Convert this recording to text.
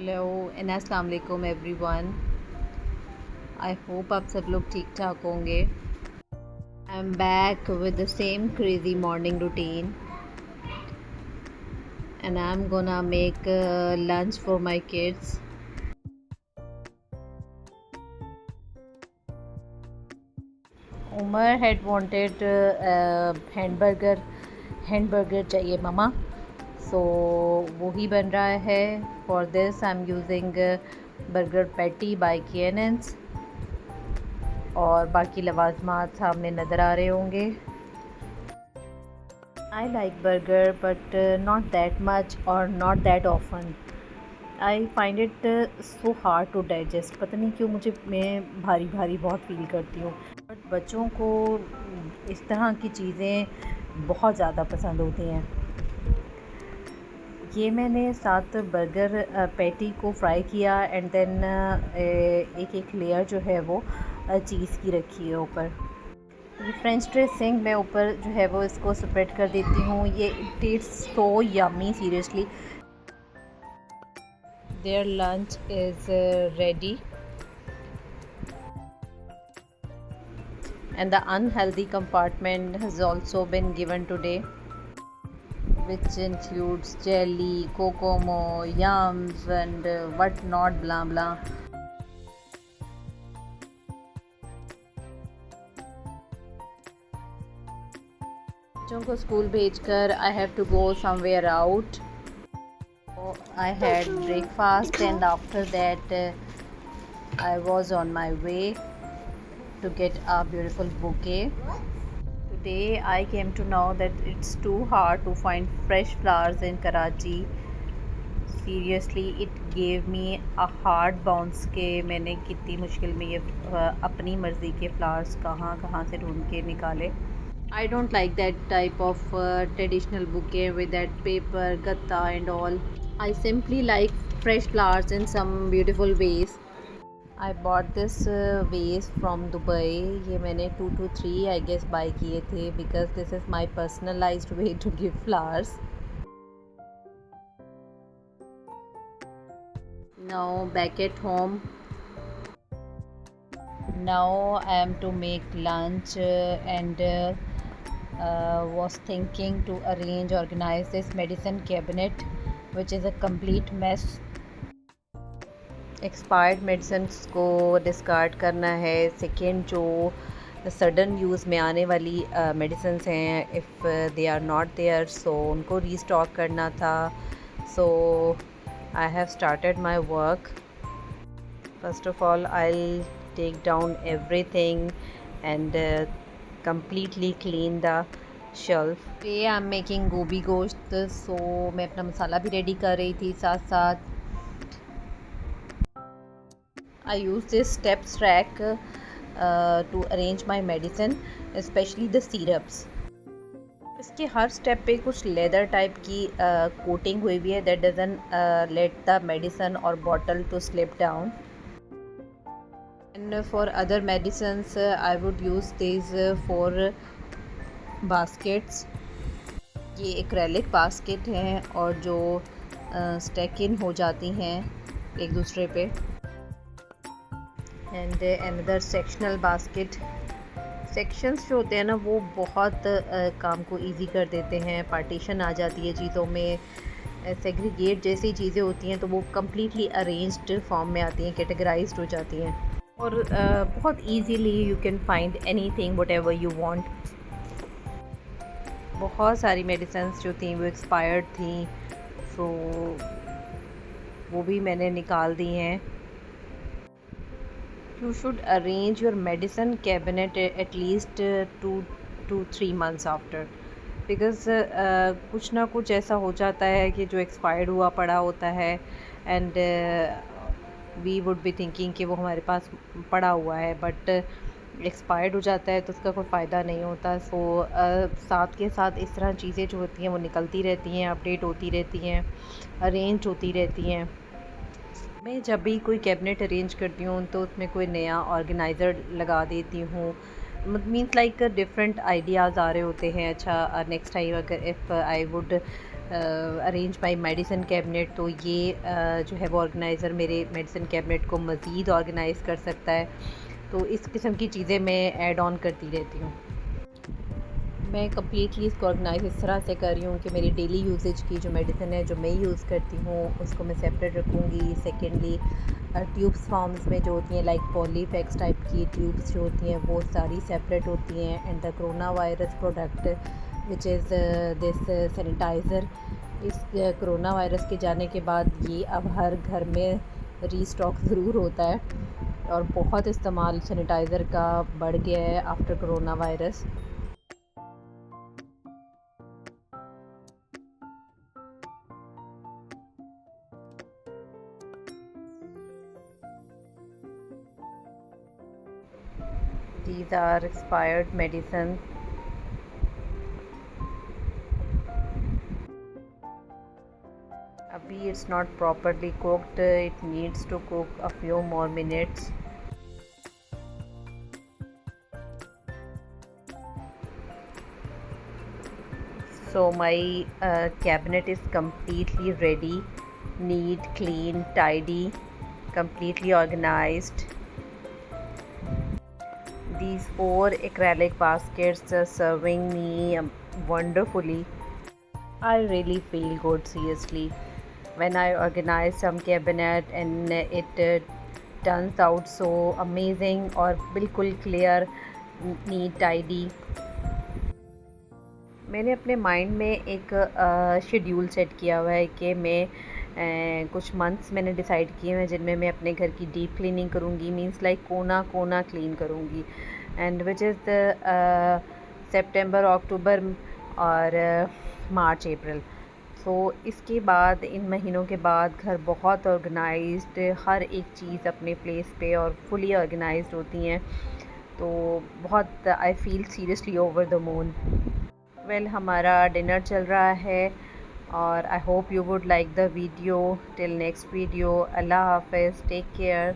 Hello and अस्सलाम वालेकुम everyone. I hope आप सब लोग ठीक ठाक होंगे। I am back with the same crazy morning routine and I am gonna make lunch for my kids. Umar had wanted hamburger चाहिए ममा, सो वो ही बन रहा है। For this I am using burger patty by KN's और बाकी लवाजमात सामने नज़र आ रहे होंगे। I like burger but not that much और not that often. I find it so hard to digest. पता नहीं क्यों मैं भारी भारी बहुत फील करती हूँ, बट बच्चों को इस तरह की चीज़ें बहुत ज़्यादा पसंद होती हैं। ये मैंने साथ बर्गर पैटी को फ्राई किया एंड देन एक एक लेयर जो है वो चीज़ की रखी है ऊपर। ये फ्रेंच ड्रेसिंग मैं ऊपर जो है वो इसको स्प्रेड कर देती हूँ। ये taste so yummy seriously. Their lunch is ready and the unhealthy compartment has also been given today, which includes jelly, kokomo, yums and what not blah blah. बच्चों को स्कूल भेजकर I have to go somewhere out. So I had breakfast and after that I was on my way to get a beautiful bouquet. Today I came to know that it's too hard to find fresh flowers in Karachi. Seriously, it gave me a hard bounce के मैंने कितनी मुश्किल में ये अपनी मर्ज़ी के flowers कहाँ कहाँ से ढूंढ के निकाले। I don't like that type of traditional bouquet with that paper, gatta and all. I simply like fresh flowers in some beautiful vase. I bought this vase from Dubai. ये मैंने 2 to 3 I guess buy किए थे because this is my personalized way to give flowers. Now back at home. Now I am to make lunch and was thinking to organize this medicine cabinet, which is a complete mess. Expired medicine को discard करना है। Second, जो sudden use में आने वाली medicine हैं, if they are not there so उनको restock करना था। So I have started my work. First of all I take down everything and completely clean the shelf. Today I am making गोभी गोश्त, सो मैं अपना मसाला भी रेडी कर रही थी साथ साथ। I use this steps rack to arrange my medicine, especially the syrups. इसके हर स्टेप पे कुछ लेदर टाइप की कोटिंग हुई हुई है that doesn't let the medicine or bottle to slip down. And for other medicines I would use these for baskets. ये acrylic basket हैं और जो स्टैक इन हो जाती हैं एक दूसरे पे। And another sectional basket. Sections जो होते हैं ना वो बहुत काम को इजी कर देते हैं। पार्टीशन आ जाती है चीज़ों में, सेग्रीगेट जैसी चीज़ें होती हैं तो वो कम्प्लीटली अरेंज्ड फॉर्म में आती हैं, कैटेगराइज्ड हो जाती हैं और बहुत easily you can find anything whatever you want. बहुत सारी मेडिसिन्स जो थी वो एक्सपायर्ड थी, सो वो भी मैंने निकाल दी हैं। You should arrange your medicine cabinet at least 2 to 3 months after, because कुछ ना कुछ ऐसा हो जाता है कि जो एक्सपायर्ड हुआ पड़ा होता है and we would be thinking कि वो हमारे पास पड़ा हुआ है, बट एक्सपायर्ड हो जाता है तो उसका कोई फ़ायदा नहीं होता। सो साथ के साथ इस तरह चीज़ें जो होती हैं वो निकलती रहती हैं, अपडेट होती रहती हैं, अरेंज होती रहती हैं। मैं जब भी कोई कैबिनेट अरेंज करती हूँ तो उसमें कोई नया ऑर्गेनाइज़र लगा देती हूँ। मीन्स लाइक डिफरेंट आइडियाज़ आ रहे होते हैं। अच्छा नेक्स्ट टाइम अगर if I would arrange my medicine cabinet. तो ये जो है वो ऑर्गेनाइज़र मेरे मेडिसिन कैबिनेट को मज़ीद ऑर्गेनाइज़ कर सकता है। तो इस किस्म की चीज़ें मैं ऐड ऑन करती रहती हूँ। मैं कम्प्लीटली इसको ऑर्गेनाइज इस तरह से कर रही हूँ कि मेरी डेली यूजेज की जो मेडिसिन है जो मैं यूज़ करती हूँ उसको मैं सेपरेट रखूँगी। सेकेंडली ट्यूब्स फॉर्म्स में जो होती हैं लाइक पॉलीफेक्स टाइप की ट्यूब्स जो होती हैं वो सारी सेपरेट होती हैं। And the coronavirus product which is this sanitiser, इस कोरोना वायरस के जाने के बाद ये अब हर घर में रीस्टॉक ज़रूर होता है और बहुत इस्तेमाल सैनिटाइज़र का बढ़ गया है after corona virus. These are expired medicine. Abhi it's not properly cooked, it needs to cook a few more minutes. So my cabinet is completely ready, neat, clean, tidy, completely organized. These 4 acrylic baskets are serving me wonderfully. I really feel good, seriously, when I organize some cabinet and it turns out so amazing और बिल्कुल clear, neat, tidy. मैंने अपने mind में एक schedule set किया हुआ है कि मैं कुछ मंथ्स मैंने डिसाइड किए हैं जिनमें मैं अपने घर की डीप क्लीनिंग करूँगी, मींस लाइक कोना कोना क्लीन करूँगी। And which is the September, अक्टूबर और मार्च, अप्रैल। सो इसके बाद इन महीनों के बाद घर बहुत ऑर्गेनाइज्ड, हर एक चीज़ अपने प्लेस पे और फुली ऑर्गेनाइज्ड होती हैं। तो बहुत I feel seriously over the moon. Well हमारा डिनर चल रहा है और I hope you would like the video. Till next video, अल्लाह हाफ़िज़, टेक केयर।